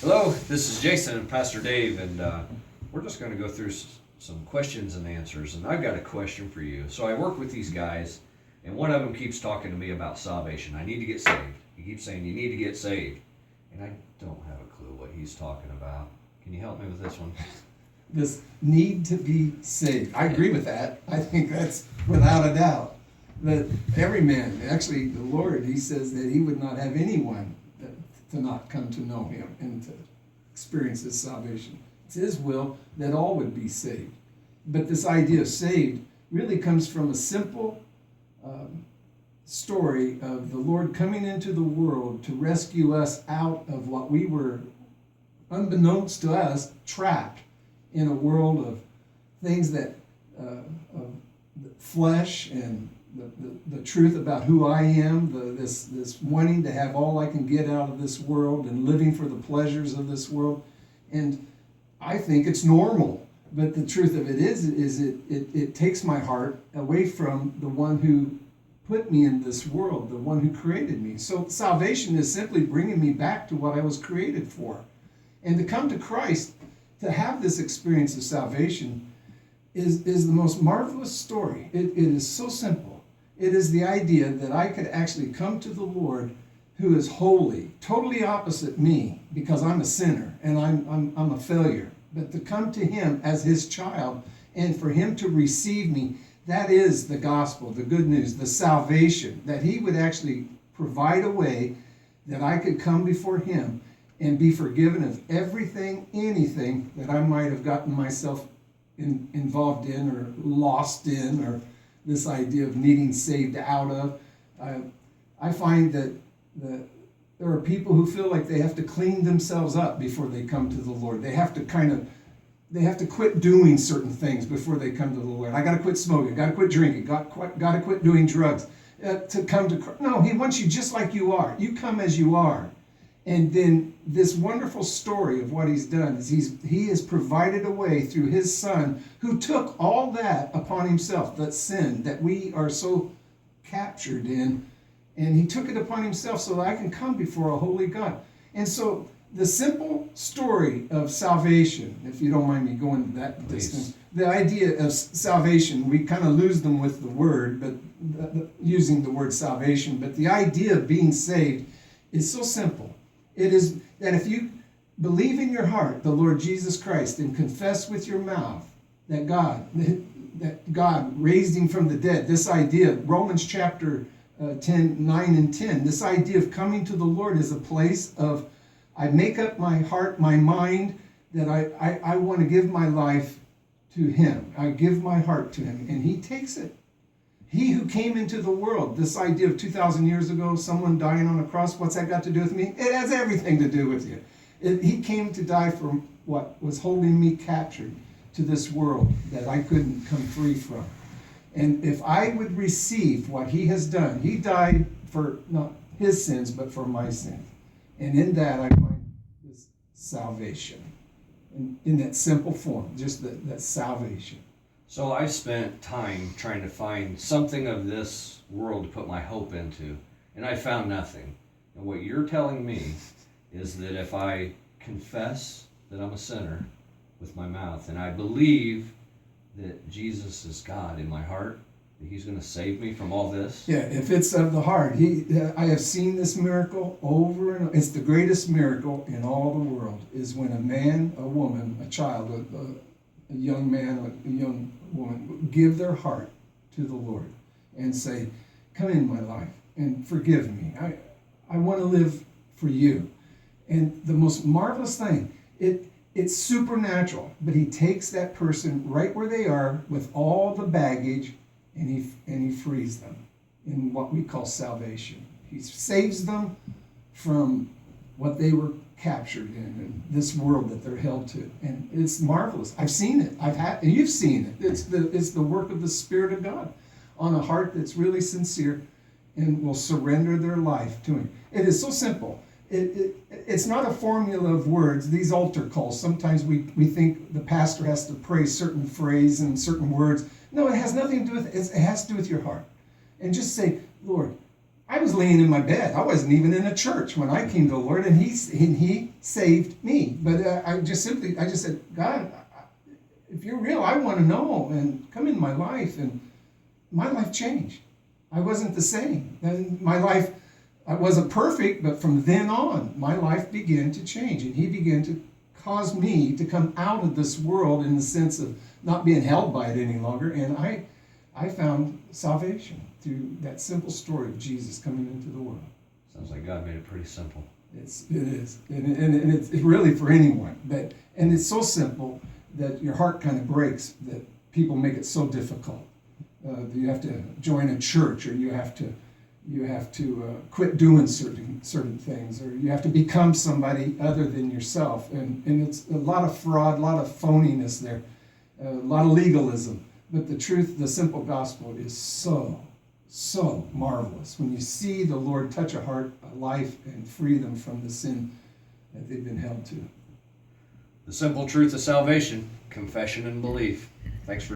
Hello, this is Jason and Pastor Dave, and we're just going to go through some questions and answers. And I've got a question for you. So I work with these guys, and one of them keeps talking to me about salvation. I need to get saved. He keeps saying, you need to get saved. And I don't have a clue what he's talking about. Can you help me with this one? This need to be saved. I agree with that. I think that's without a doubt. That every man, actually the Lord, he says that he would not have anyone to not come to know him and to experience his salvation. It's his will that all would be saved. But this idea of saved really comes from a simple story of the Lord coming into the world to rescue us out of what we were, unbeknownst to us, trapped in a world of things that of flesh and the truth about who I am, this wanting to have all I can get out of this world and living for the pleasures of this world. And I think it's normal, but the truth of it is it takes my heart away from the one who put me in this world, the one who created me. So salvation is simply bringing me back to what I was created for. And to come to Christ, to have this experience of salvation is the most marvelous story. It is so simple. It is the idea that I could actually come to the Lord who is holy, totally opposite me, because I'm a sinner and I'm a failure. But to come to him as his child and for him to receive me, that is the gospel, the good news, the salvation, that he would actually provide a way that I could come before him and be forgiven of everything, anything that I might have gotten myself involved in or lost in, or this idea of needing saved out of. I find that there are people who feel like they have to clean themselves up before they come to the Lord. They have to quit doing certain things before they come to the Lord. I got to quit smoking, got to quit drinking, got to quit doing drugs to come to Christ. No, he wants you just like you are. You come as you are. And then this wonderful story of what he's done is he has provided a way through his son who took all that upon himself, that sin that we are so captured in, and he took it upon himself so that I can come before a holy God. And so the simple story of salvation, if you don't mind me going to that distance, the idea of salvation, we kind of lose them with the word, but using the word salvation, but the idea of being saved is so simple. It is that if you believe in your heart the Lord Jesus Christ and confess with your mouth that God raised him from the dead, this idea, Romans chapter 10, 9 and 10, this idea of coming to the Lord is a place of, I make up my heart, my mind, that I want to give my life to him. I give my heart to him, and he takes it. He who came into the world, this idea of 2,000 years ago, someone dying on a cross, what's that got to do with me? It has everything to do with you. He came to die for what was holding me captured to this world that I couldn't come free from. And if I would receive what he has done, he died for not his sins, but for my sins. And in that I find this salvation. In that simple form, just that salvation. So I've spent time trying to find something of this world to put my hope into, and I found nothing. And what you're telling me is that if I confess that I'm a sinner with my mouth, and I believe that Jesus is God in my heart, that he's going to save me from all this. Yeah, if it's of the heart. I have seen this miracle over and over. It's the greatest miracle in all the world, is when a man, a woman, a child, a young man, a young woman give their heart to the Lord and say, come in my life and forgive me. I want to live for you. And the most marvelous thing, it's supernatural, but he takes that person right where they are with all the baggage, and he frees them in what we call salvation. He saves them from what they were captured in this world that they're held to. And it's marvelous. I've seen it. And you've seen it. It's the work of the Spirit of God on a heart that's really sincere and will surrender their life to him. It is so simple. It's not a formula of words. These altar calls, sometimes we think the pastor has to pray certain phrase and certain words. No, it has nothing to do with it. It has to do with your heart. And just say, Lord, I was was laying in my bed. I wasn't even in a church when I came to the Lord, and He saved me. But I just said, God, if you're real, I want to know, and come in my life. And my life changed. I wasn't the same. And my life, I wasn't perfect, but from then on, my life began to change, and He began to cause me to come out of this world in the sense of not being held by it any longer. And I found salvation through that simple story of Jesus coming into the world. Sounds like God made it pretty simple. It is, and it's really for anyone. And it's so simple that your heart kind of breaks that people make it so difficult. You have to join a church, or you have to quit doing certain things, or you have to become somebody other than yourself. And it's a lot of fraud, a lot of phoniness there, a lot of legalism. But the truth, the simple gospel is so marvelous. When you see the Lord touch a heart, a life, and free them from the sin that they've been held to. The simple truth of salvation, confession and belief. Thanks for